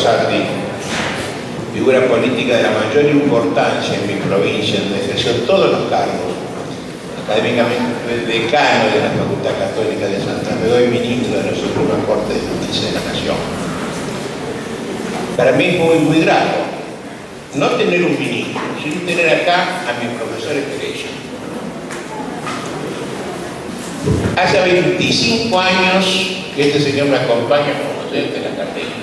Rosati, figura política de la mayor importancia en mi provincia, donde ejerció todos los cargos, académicamente decano de la Facultad Católica de Santa Fe, hoy ministro de la Suprema Corte de Justicia de la Nación. Para mí es muy grato no tener un ministro, sino tener acá a mis profesores queridos. Hace 25 años que este señor me acompaña como docente de la carrera.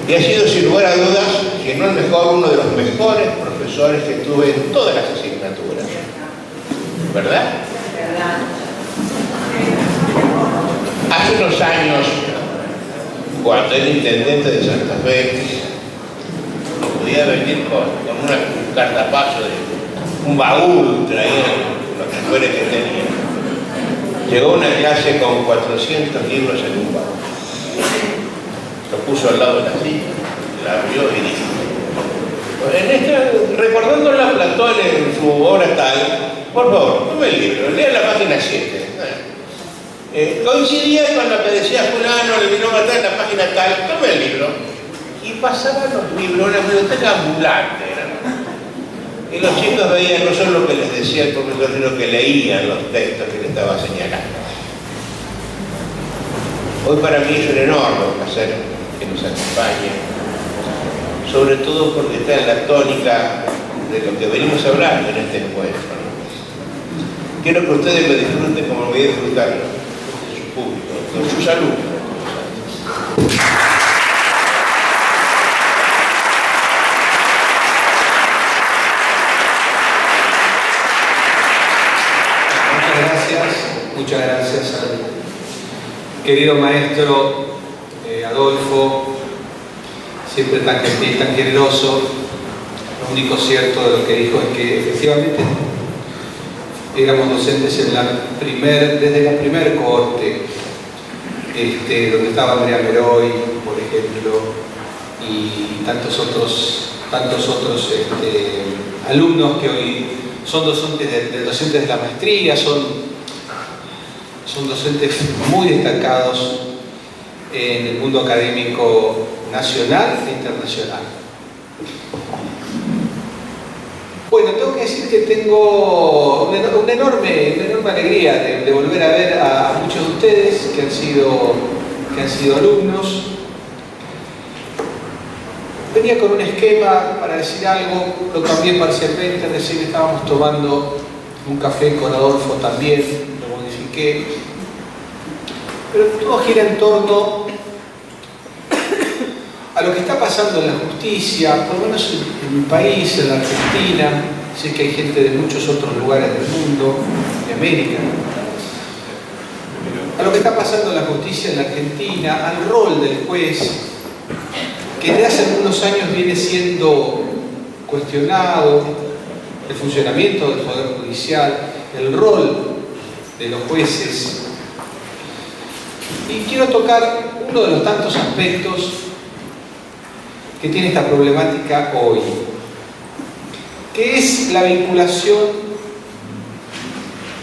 Y ha sido, sin lugar a dudas, si no el mejor, uno de los mejores profesores que tuve en todas las asignaturas. ¿Verdad? Hace unos años, cuando era intendente de Santa Fe, podía venir con un cartapacio de un baúl, traía los mejores que tenía. Llegó a una clase con 400 libros en un baúl. Lo puso al lado de la silla, la abrió y dijo: recordándola a Platón en su obra tal, por favor, tome el libro, lea la página 7. Coincidía con lo que decía fulano, le vino a matar en la página tal, tome el libro. Y pasaban los libros, una biblioteca ambulante. Y los chicos veían no solo lo que les decía el profesor, sino que leían los textos que le estaba señalando. Hoy para mí es un enorme placer que nos acompañe, sobre todo porque está en la tónica de lo que venimos hablando en este encuentro. Quiero que ustedes lo disfruten como lo voy a disfrutar de su público, con sus alumnos. Muchas gracias al querido maestro Adolfo, siempre tan gentil, tan generoso. Lo único cierto de lo que dijo es que efectivamente éramos docentes en desde la primer cohorte, donde estaba Andrea Meroy, por ejemplo, y tantos otros alumnos que hoy son docentes de la maestría, son docentes muy destacados en el mundo académico nacional e internacional. Bueno, tengo que decir que tengo una enorme alegría de volver a ver a muchos de ustedes que han sido alumnos. Venía con un esquema para decir algo, lo cambié parcialmente, recién estábamos tomando un café con Adolfo también, lo modifiqué. Pero todo gira en torno a lo que está pasando en la justicia, por lo menos en mi país, en la Argentina. Sé que hay gente de muchos otros lugares del mundo, de América. A lo que está pasando en la justicia en la Argentina, al rol del juez, que desde hace algunos años viene siendo cuestionado, el funcionamiento del Poder Judicial, el rol de los jueces. Y quiero tocar uno de los tantos aspectos que tiene esta problemática hoy, que es la vinculación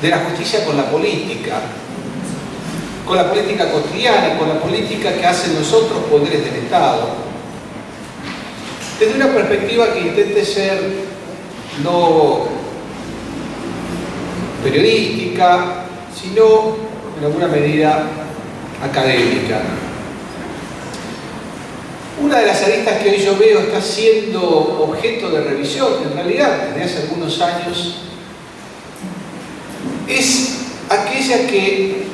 de la justicia con la política cotidiana, con la política que hacen los otros poderes del Estado, desde una perspectiva que intente ser no periodística, sino en alguna medida académica. Una de las aristas que hoy yo veo está siendo objeto de revisión, en realidad desde hace algunos años, es aquella que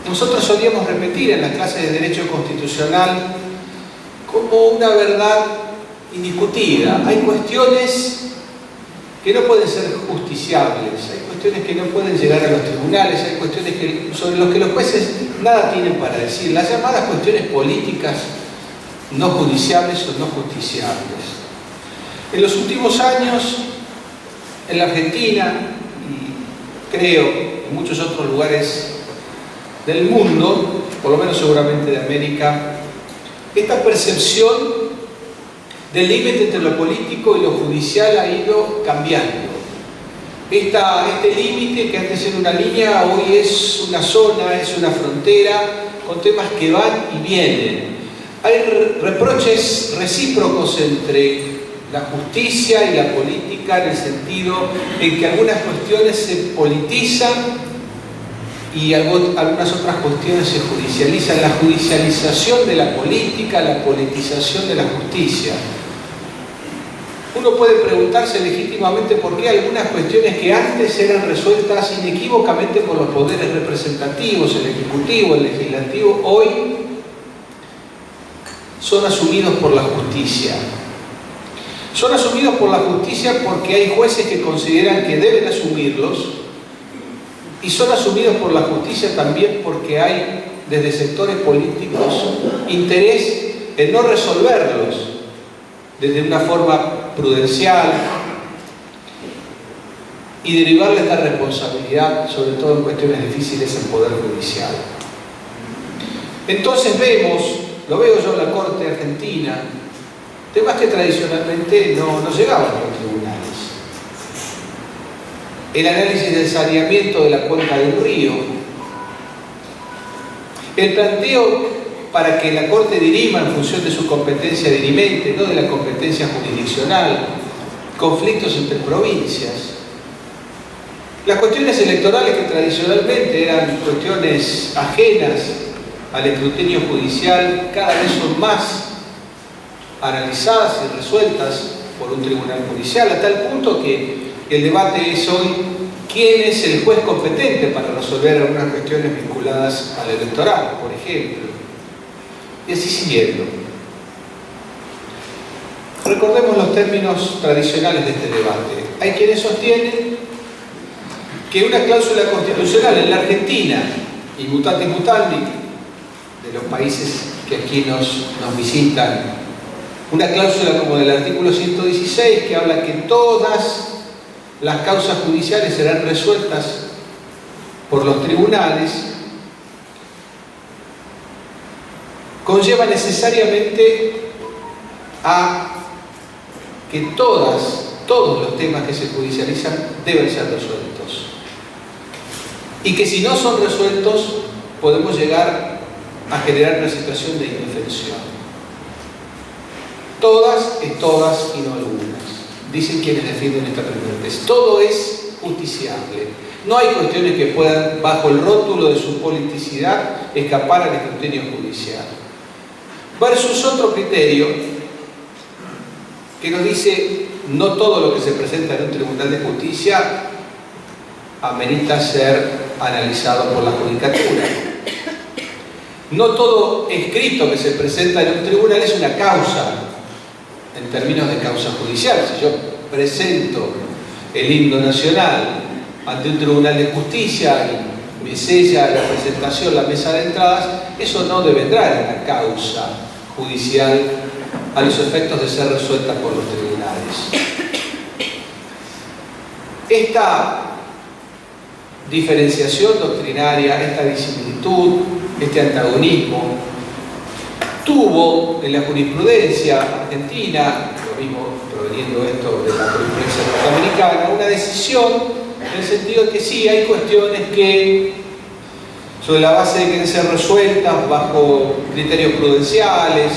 nosotros solíamos repetir en las clases de Derecho Constitucional como una verdad indiscutida. Hay cuestiones que no pueden ser justiciables, hay cuestiones que no pueden llegar a los tribunales, hay cuestiones sobre las que los jueces nada tienen para decir, las llamadas cuestiones políticas no judiciables o no justiciables. En los últimos años, en la Argentina, y creo en muchos otros lugares del mundo, por lo menos seguramente de América, esta percepción del límite entre lo político y lo judicial ha ido cambiando. Este límite, que antes era una línea, hoy es una zona, es una frontera, con temas que van y vienen. Hay reproches recíprocos entre la justicia y la política, en el sentido en que algunas cuestiones se politizan y algunas otras cuestiones se judicializan. La judicialización de la política, la politización de la justicia. Uno puede preguntarse legítimamente por qué algunas cuestiones que antes eran resueltas inequívocamente por los poderes representativos, el ejecutivo, el legislativo, hoy son asumidos por la justicia. Son asumidos por la justicia porque hay jueces que consideran que deben asumirlos, y son asumidos por la justicia también porque hay desde sectores políticos interés en no resolverlos desde una forma prudencial y derivarle esta responsabilidad, sobre todo en cuestiones difíciles, al Poder Judicial. Entonces lo veo yo en la Corte Argentina, temas que tradicionalmente no llegaban a los tribunales. El análisis del saneamiento de la cuenca del río, el planteo para que la Corte dirima en función de su competencia dirimente, no de la competencia jurisdiccional, conflictos entre provincias, las cuestiones electorales que tradicionalmente eran cuestiones ajenas al escrutinio judicial, cada vez son más analizadas y resueltas por un tribunal judicial, a tal punto que el debate es hoy quién es el juez competente para resolver algunas cuestiones vinculadas al electoral, por ejemplo. Y así siguiendo. Recordemos los términos tradicionales de este debate. Hay quienes sostienen que una cláusula constitucional en la Argentina, y mutatis mutandi, de los países que aquí nos visitan, una cláusula como del artículo 116 que habla que todas las causas judiciales serán resueltas por los tribunales, conlleva necesariamente a que todos los temas que se judicializan deben ser resueltos. Y que si no son resueltos, podemos llegar a generar una situación de indefensión. Todas es todas y no algunas, dicen quienes defienden esta primera tesis. Todo es justiciable. No hay cuestiones que puedan, bajo el rótulo de su politicidad, escapar al escrutinio judicial. Versus otro criterio que nos dice no todo lo que se presenta en un tribunal de justicia amerita ser analizado por la judicatura. No todo escrito que se presenta en un tribunal es una causa en términos de causa judicial. Si yo presento el himno nacional ante un tribunal de justicia y me sella la presentación, la mesa de entradas, eso no devendrá en una causa judicial a los efectos de ser resuelta por los tribunales. Esta diferenciación doctrinaria, esta disimilitud, este antagonismo, tuvo en la jurisprudencia argentina, lo mismo proveniendo esto de la jurisprudencia norteamericana, una decisión en el sentido de que sí, hay cuestiones que, sobre la base de que deben ser resueltas bajo criterios prudenciales,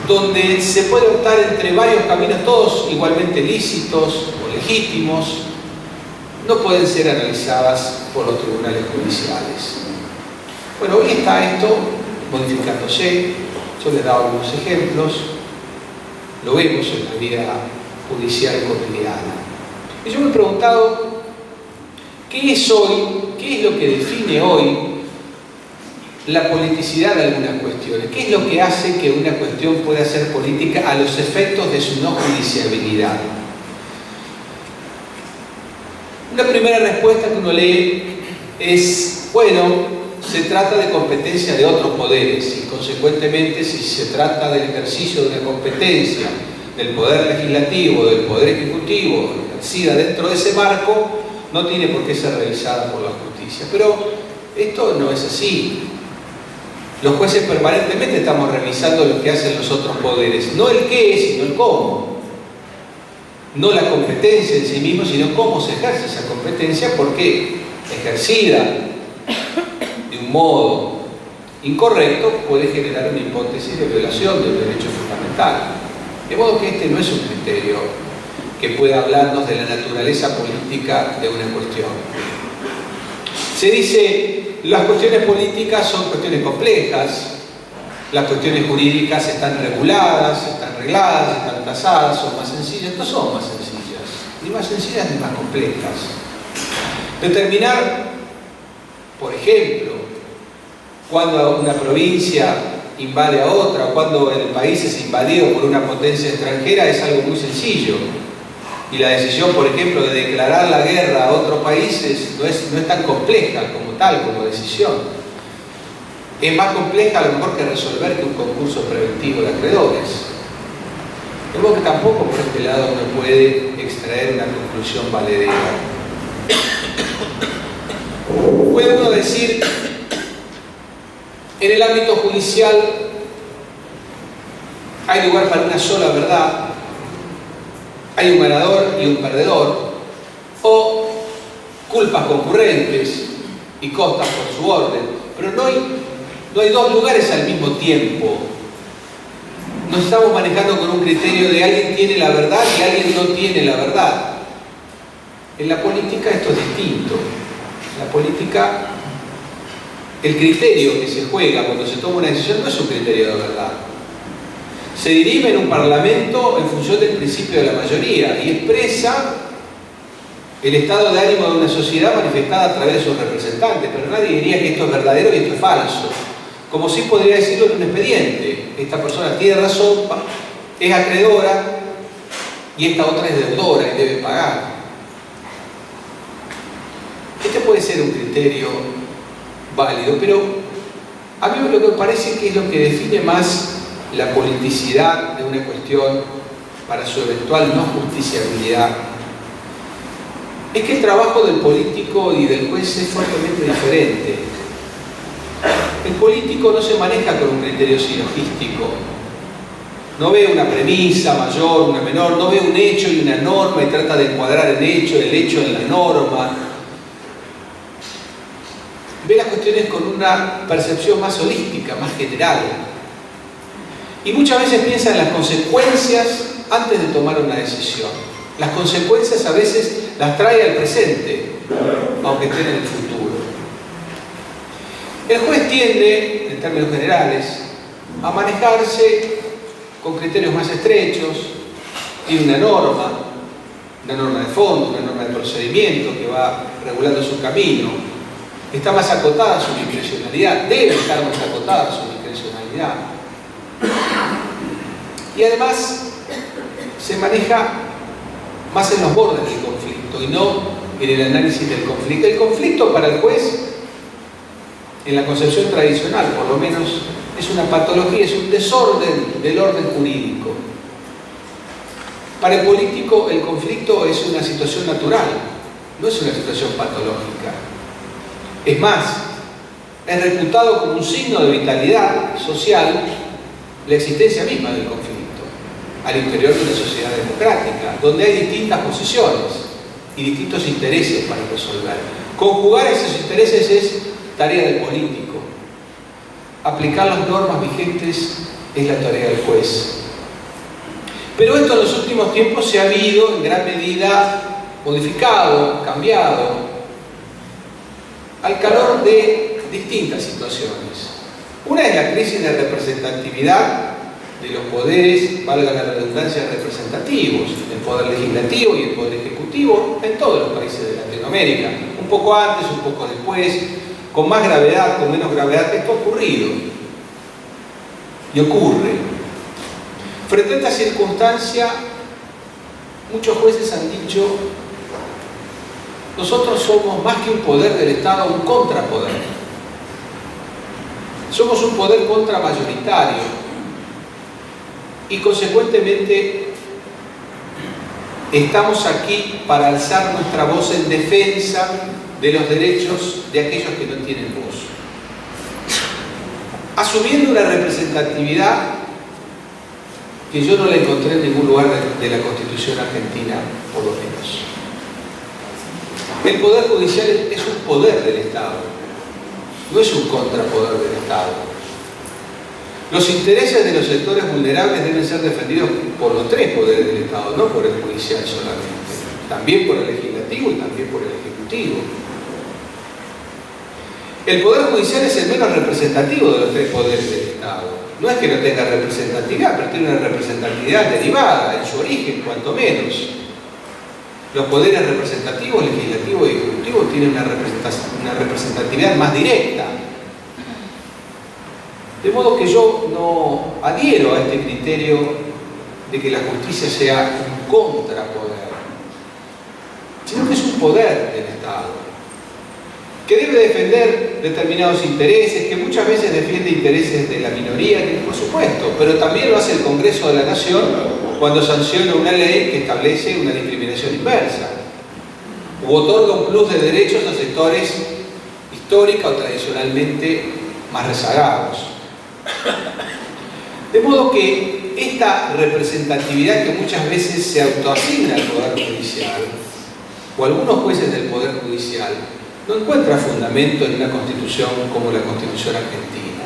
donde se puede optar entre varios caminos, todos igualmente lícitos o legítimos, no pueden ser analizadas por los tribunales judiciales. Bueno, hoy está esto modificándose. Yo les he dado algunos ejemplos, lo vemos en la vida judicial cotidiana. Y yo me he preguntado, ¿qué es hoy, qué es lo que define hoy la politicidad de algunas cuestiones? ¿Qué es lo que hace que una cuestión pueda ser política a los efectos de su no judiciabilidad? Una primera respuesta que uno lee es, bueno, se trata de competencia de otros poderes y consecuentemente si se trata del ejercicio de una competencia del poder legislativo, del poder ejecutivo, ejercida dentro de ese marco, no tiene por qué ser revisada por la justicia. Pero esto no es así. Los jueces permanentemente estamos revisando lo que hacen los otros poderes, no el qué, sino el cómo. No la competencia en sí mismo, sino cómo se ejerce esa competencia, porque ejercida de un modo incorrecto puede generar una hipótesis de violación de un derecho fundamental. De modo que este no es un criterio que pueda hablarnos de la naturaleza política de una cuestión. Se dice, las cuestiones políticas son cuestiones complejas, las cuestiones jurídicas están reguladas, están regladas, están tasadas, son más sencillas. No son más sencillas, ni más sencillas ni más complejas. Determinar, por ejemplo, cuando una provincia invade a otra, o cuando el país es invadido por una potencia extranjera, es algo muy sencillo. Y la decisión, por ejemplo, de declarar la guerra a otros países no es tan compleja como tal, como decisión. Es más compleja a lo mejor que resolver que un concurso preventivo de acreedores. De modo que tampoco por este lado uno puede extraer una conclusión valedera. Puede uno decir, en el ámbito judicial hay lugar para una sola verdad, hay un ganador y un perdedor, o culpas concurrentes y costas por su orden, pero no hay dos lugares al mismo tiempo. Nos estamos manejando con un criterio de alguien tiene la verdad y alguien no tiene la verdad. En la política esto es distinto. En la política, el criterio que se juega cuando se toma una decisión no es un criterio de verdad. Se dirime en un parlamento en función del principio de la mayoría y expresa el estado de ánimo de una sociedad manifestada a través de sus representantes, pero nadie diría que esto es verdadero y esto es falso. Como sí podría decirlo en un expediente. Esta persona tiene razón, es acreedora y esta otra es deudora y debe pagar. Este puede ser un criterio válido, pero a mí lo que me parece que es lo que define más la politicidad de una cuestión para su eventual no justiciabilidad es que el trabajo del político y del juez es fuertemente diferente. El político no se maneja con un criterio silogístico. No ve una premisa mayor, una menor, no ve un hecho y una norma y trata de encuadrar el hecho en la norma. Ve las cuestiones con una percepción más holística, más general. Y muchas veces piensa en las consecuencias antes de tomar una decisión. Las consecuencias a veces las trae al presente, aunque estén en el futuro. El juez tiende, en términos generales, a manejarse con criterios más estrechos. Tiene una norma de fondo, una norma de procedimiento que va regulando su camino. Está más acotada su discrecionalidad, debe estar más acotada su discrecionalidad. Y además se maneja más en los bordes del conflicto y no en el análisis del conflicto. El conflicto para el juez, en la concepción tradicional por lo menos, es una patología, es un desorden del orden jurídico. Para el político el conflicto es una situación natural, no es una situación patológica. Es más, es reputado como un signo de vitalidad social la existencia misma del conflicto al interior de una sociedad democrática, donde hay distintas posiciones y distintos intereses para resolver. Conjugar esos intereses es tarea del político. Aplicar las normas vigentes es la tarea del juez. Pero esto en los últimos tiempos se ha habido en gran medida modificado, cambiado, al calor de distintas situaciones. Una es la crisis de representatividad de los poderes, valga la redundancia, representativos, el poder legislativo y el poder ejecutivo en todos los países de Latinoamérica. Un poco antes, un poco después, con más gravedad, con menos gravedad, esto ha ocurrido y ocurre. Frente a esta circunstancia, muchos jueces han dicho: nosotros somos más que un poder del Estado, un contrapoder. Somos un poder contramayoritario y consecuentemente estamos aquí para alzar nuestra voz en defensa de los derechos de aquellos que no tienen voz, asumiendo una representatividad que yo no la encontré en ningún lugar de la Constitución argentina, por lo menos. El Poder Judicial es un poder del Estado, no es un contrapoder del Estado. Los intereses de los sectores vulnerables deben ser defendidos por los tres poderes del Estado, no por el judicial solamente. También por el legislativo y también por el ejecutivo. El poder judicial es el menos representativo de los tres poderes del Estado. No es que no tenga representatividad, pero tiene una representatividad derivada en su origen, cuanto menos. Los poderes representativos, legislativo y ejecutivo tienen una representatividad más directa. De modo que yo no adhiero a este criterio de que la justicia sea un contrapoder, sino que es un poder del Estado, que debe defender determinados intereses, que muchas veces defiende intereses de la minoría, por supuesto, pero también lo hace el Congreso de la Nación cuando sanciona una ley que establece una discriminación inversa, u otorga un plus de derechos a sectores histórica o tradicionalmente más rezagados. De modo que esta representatividad que muchas veces se autoasigna al Poder Judicial, o algunos jueces del Poder Judicial, no encuentra fundamento en una constitución como la Constitución argentina.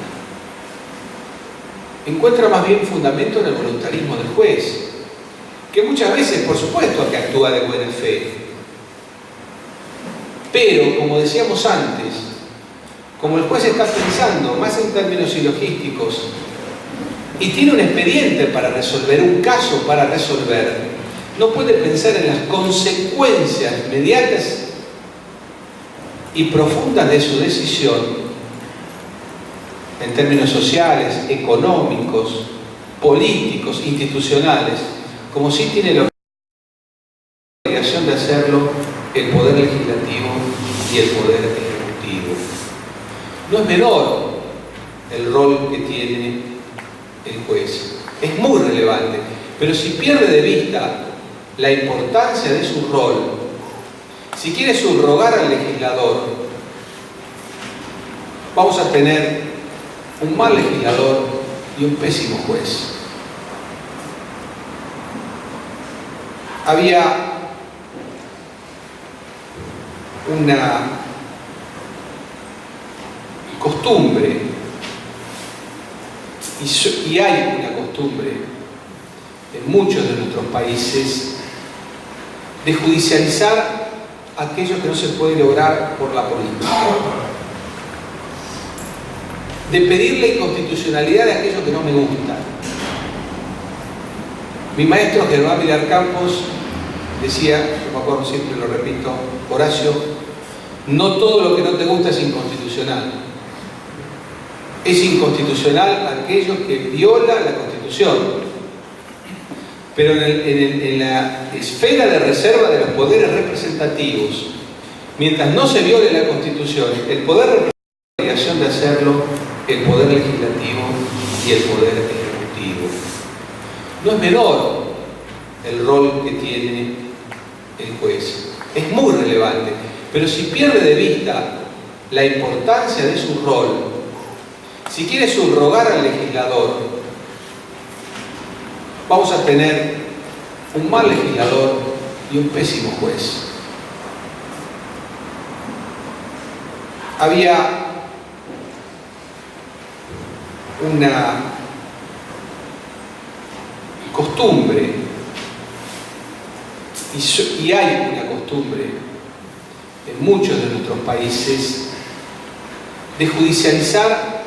Encuentra más bien fundamento en el voluntarismo del juez, que muchas veces, por supuesto, que actúa de buena fe. Pero, como decíamos antes, como el juez está pensando más en términos silogísticos y tiene un expediente para resolver, un caso para resolver, no puede pensar en las consecuencias inmediatas y profundas de su decisión en términos sociales, económicos, políticos, institucionales, como sí tiene la obligación de hacerlo el Poder Legislativo y el Poder Ejecutivo. No es menor el rol que tiene el juez, es muy relevante, pero si pierde de vista la importancia de su rol, si quiere subrogar al legislador, vamos a tener un mal legislador y un pésimo juez. Había una costumbre, y hay una costumbre en muchos de nuestros países, de judicializar aquello que no se puede lograr por la política, de pedir la inconstitucionalidad de aquello que no me gusta. Mi maestro Germán Vilar Campos decía, yo me acuerdo siempre, lo repito, Horacio, no todo lo que no te gusta es inconstitucional. Es inconstitucional aquello que viola la Constitución. Pero en la esfera de reserva de los poderes representativos, mientras no se viole la Constitución, el poder representativo tiene la obligación de hacerlo el Poder Legislativo y el Poder Ejecutivo. No es menor el rol que tiene el juez, es muy relevante, pero si pierde de vista la importancia de su rol, si quiere subrogar al legislador, vamos a tener un mal legislador y un pésimo juez. Había una costumbre, y hay una costumbre en muchos de nuestros países, de judicializar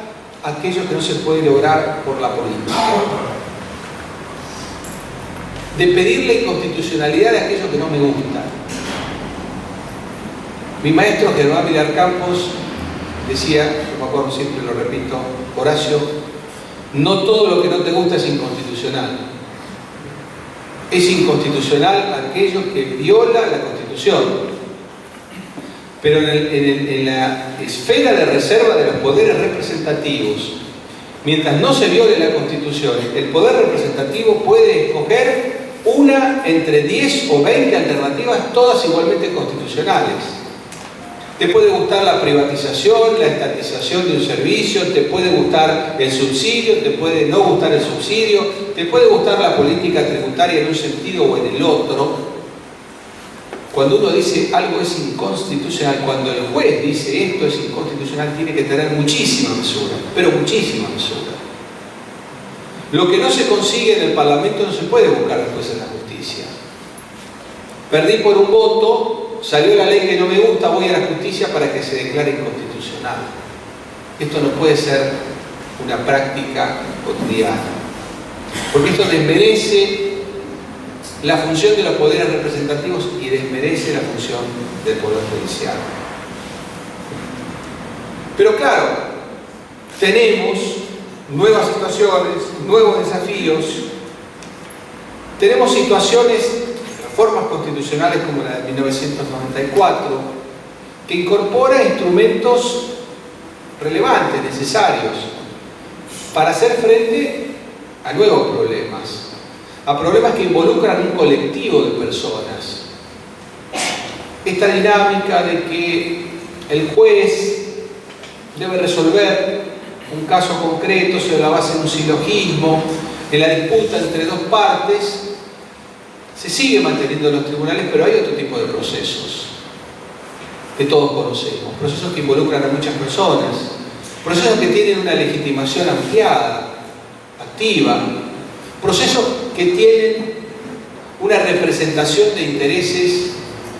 aquello que no se puede lograr por la política, de pedir la inconstitucionalidad de aquello que no me gusta. Mi maestro Germán Vilar Campos decía, yo me acuerdo siempre, lo repito, Horacio, no todo lo que no te gusta es inconstitucional. Es inconstitucional aquello que viola la Constitución. Pero en la esfera de reserva de los poderes representativos, mientras no se viole la Constitución, el poder representativo puede escoger una entre 10 o 20 alternativas, todas igualmente constitucionales. Te puede gustar la privatización, la estatización de un servicio, te puede gustar el subsidio, te puede no gustar el subsidio, te puede gustar la política tributaria en un sentido o en el otro. Cuando uno dice algo es inconstitucional, cuando el juez dice esto es inconstitucional, tiene que tener muchísima mesura, pero muchísima mesura. Lo que no se consigue en el Parlamento no se puede buscar después en la justicia. Perdí por un voto, salió la ley que no me gusta, voy a la justicia para que se declare inconstitucional. Esto no puede ser una práctica cotidiana, porque esto desmerece la función de los poderes representativos y desmerece la función del Poder Judicial. Pero claro, tenemos nuevas situaciones, nuevos desafíos, tenemos situaciones, reformas constitucionales como la de 1994, que incorpora instrumentos relevantes, necesarios, para hacer frente a nuevos problemas, a problemas que involucran un colectivo de personas. Esta dinámica de que el juez debe resolver un caso concreto sobre la base de un silogismo, en la disputa entre dos partes, se sigue manteniendo en los tribunales, pero hay otro tipo de procesos que todos conocemos, procesos que involucran a muchas personas, procesos que tienen una legitimación ampliada, activa, procesos que tienen una representación de intereses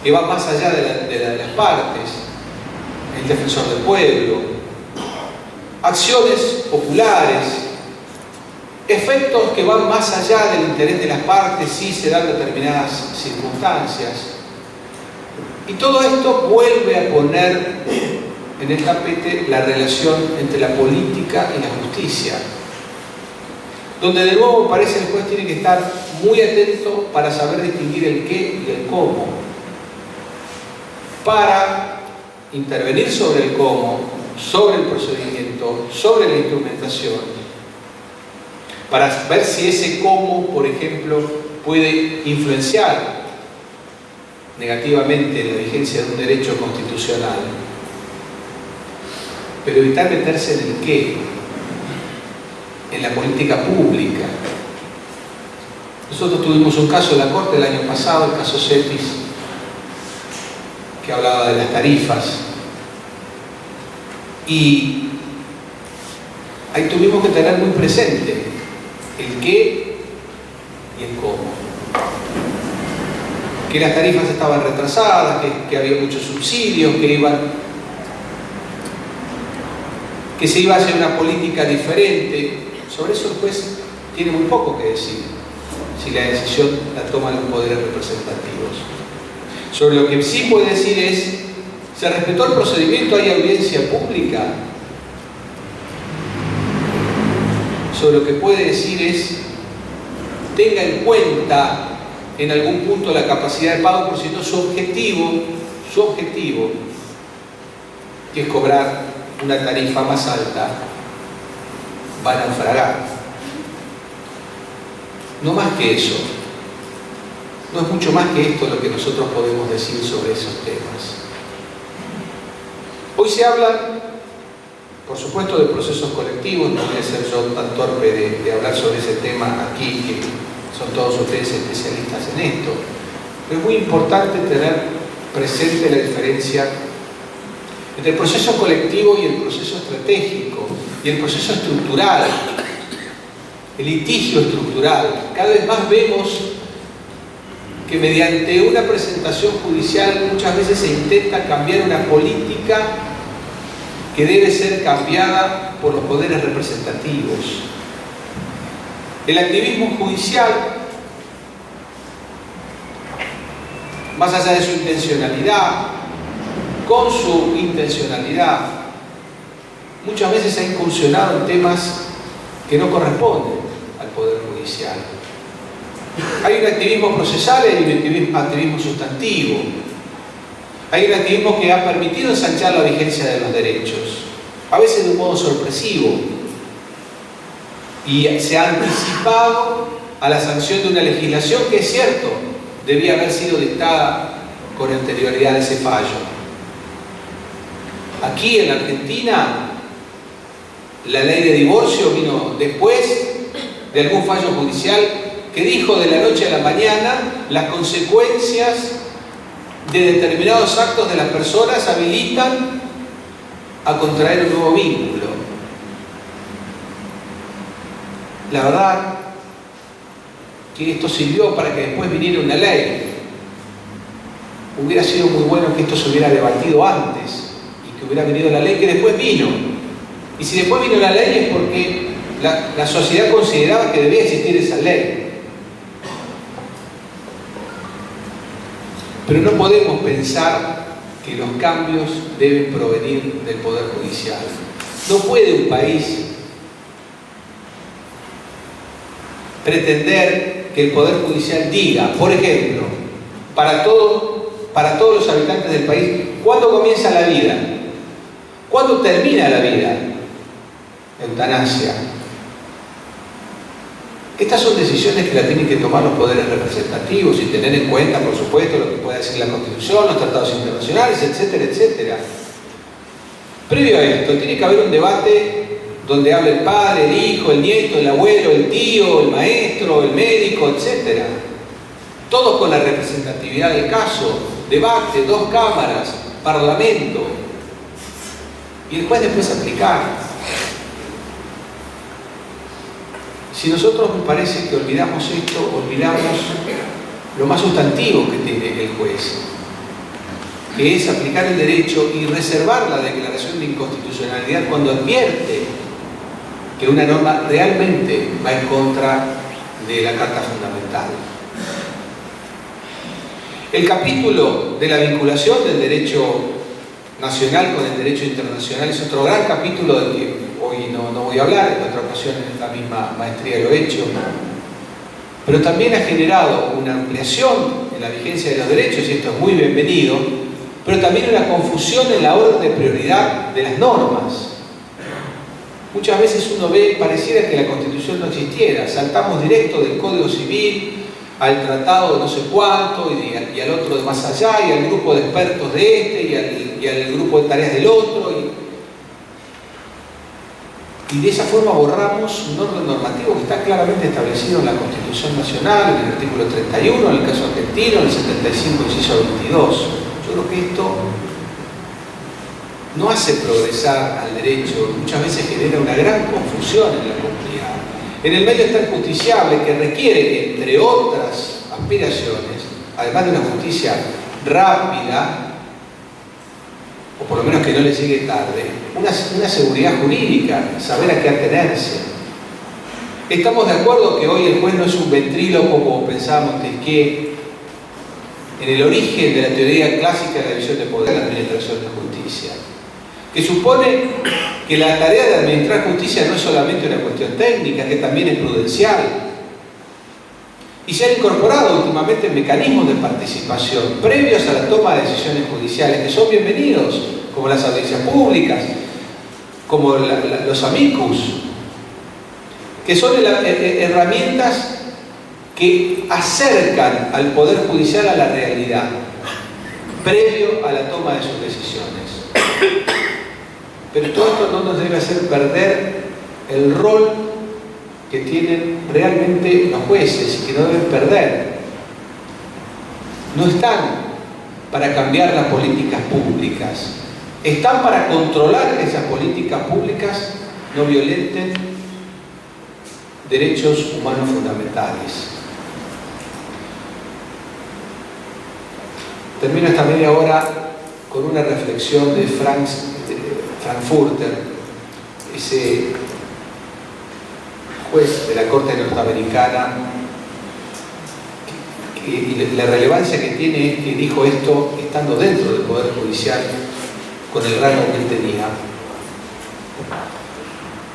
que va más allá de las partes, el defensor del pueblo, acciones populares, efectos que van más allá del interés de las partes si se dan determinadas circunstancias. Y todo esto vuelve a poner en el tapete la relación entre la política y la justicia, donde de nuevo parece el juez tiene que estar muy atento para saber distinguir el qué y el cómo, para intervenir sobre el cómo, sobre el procedimiento, sobre la instrumentación, para ver si ese cómo, por ejemplo, puede influenciar negativamente la vigencia de un derecho constitucional, pero evitar meterse en el qué, en la política pública. Nosotros tuvimos un caso en la Corte el año pasado, el caso Cetis, que hablaba de las tarifas, y ahí tuvimos que tener muy presente el qué y el cómo. Que las tarifas estaban retrasadas, que había muchos subsidios, que se iba a hacer una política diferente. Sobre eso el juez tiene muy poco que decir, si la decisión la toman los poderes representativos. Sobre lo que sí puede decir es, ¿se respetó el procedimiento? ¿Hay audiencia pública? Sobre lo que puede decir es, tenga en cuenta en algún punto la capacidad de pago, por si no su objetivo, que es cobrar una tarifa más alta, va a naufragar. No más que eso. No es mucho más que esto lo que nosotros podemos decir sobre esos temas. Hoy se habla, por supuesto, de procesos colectivos. No voy a ser yo tan torpe de hablar sobre ese tema aquí, que son todos ustedes especialistas en esto. Pero es muy importante tener presente la diferencia entre el proceso colectivo y el proceso estratégico, y el proceso estructural, el litigio estructural. Cada vez más vemos que mediante una presentación judicial muchas veces se intenta cambiar una política que debe ser cambiada por los poderes representativos. El activismo judicial, más allá de su intencionalidad, con su intencionalidad, muchas veces ha incursionado en temas que no corresponden al Poder Judicial. Hay un activismo procesal y hay un activismo sustantivo. Hay un activismo que ha permitido ensanchar la vigencia de los derechos, a veces de un modo sorpresivo, y se ha anticipado a la sanción de una legislación que, es cierto, debía haber sido dictada con anterioridad a ese fallo. Aquí en la Argentina, la ley de divorcio vino después de algún fallo judicial que dijo de la noche a la mañana las consecuencias de determinados actos de las personas habilitan a contraer un nuevo vínculo. la verdad que esto sirvió para que después viniera una ley. Hubiera sido muy bueno que esto se hubiera debatido antes y que hubiera venido la ley que después vino. Y si después vino la ley es porque la sociedad consideraba que debía existir esa ley. Pero no podemos pensar que los cambios deben provenir del Poder Judicial. No puede un país pretender que el Poder Judicial diga, por ejemplo, para todos los habitantes del país, ¿cuándo comienza la vida? ¿Cuándo termina la vida? Eutanasia. Estas son decisiones que las tienen que tomar los poderes representativos y tener en cuenta, por supuesto, lo que puede decir la Constitución, los tratados internacionales, etcétera, etcétera. Previo a esto, tiene que haber un debate donde hable el padre, el hijo, el nieto, el abuelo, el tío, el maestro, el médico, etcétera. Todos con la representatividad del caso, debate, 2 cámaras, parlamento. Y el juez después aplicar. Si nosotros me parece que olvidamos esto, olvidamos lo más sustantivo que tiene el juez, que es aplicar el derecho y reservar la declaración de inconstitucionalidad cuando advierte que una norma realmente va en contra de la Carta Fundamental. El capítulo de la vinculación del derecho nacional con el derecho internacional es otro gran capítulo del que hoy no voy a hablar, en otra ocasión en esta misma maestría lo he hecho, pero también ha generado una ampliación en la vigencia de los derechos, y esto es muy bienvenido, pero también una confusión en la orden de prioridad de las normas. Muchas veces uno ve, pareciera que la Constitución no existiera, saltamos directo del Código Civil al tratado de no sé cuánto y al otro de más allá y al grupo de expertos de este y al grupo de tareas del otro y de esa forma borramos un orden normativo que está claramente establecido en la Constitución Nacional, en el artículo 31, en el caso argentino, en el 75, inciso 22. Yo creo que esto no hace progresar al derecho, muchas veces genera una gran confusión en la comunidad. En el medio está el justiciable, que requiere, entre otras aspiraciones, además de una justicia rápida, o por lo menos que no le llegue tarde, una seguridad jurídica, saber a qué atenerse. Estamos de acuerdo que hoy el juez no es un ventríloco como pensaba Montesquieu, en el origen de la teoría clásica de la división de poder, la administración de justicia, que supone que la tarea de administrar justicia no es solamente una cuestión técnica, que también es prudencial. Y se han incorporado últimamente mecanismos de participación previos a la toma de decisiones judiciales que son bienvenidos, como las audiencias públicas, como los amicus, que son herramientas que acercan al Poder Judicial a la realidad, previo a la toma de sus decisiones. Pero todo esto no nos debe hacer perder el rol que tienen realmente los jueces y que no deben perder. No están para cambiar las políticas públicas, están para controlar que esas políticas públicas no violenten derechos humanos fundamentales. Termino esta media hora con una reflexión de Frankfurter, ese juez de la Corte Norteamericana, y la relevancia que tiene es que dijo esto estando dentro del Poder Judicial con el rango que él tenía.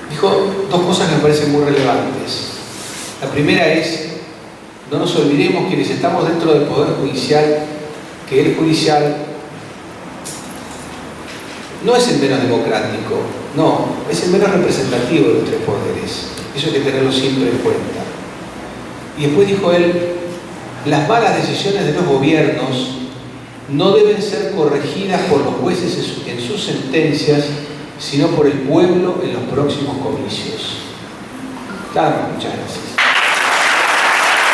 Dijo 2 cosas que me parecen muy relevantes. La primera es, no nos olvidemos quienes estamos dentro del Poder Judicial, que el judicial no es el menos democrático, no, es el menos representativo de los 3 poderes. Eso hay que tenerlo siempre en cuenta. Y después dijo él, las malas decisiones de los gobiernos no deben ser corregidas por los jueces en sus sentencias, sino por el pueblo en los próximos comicios. Muchas gracias.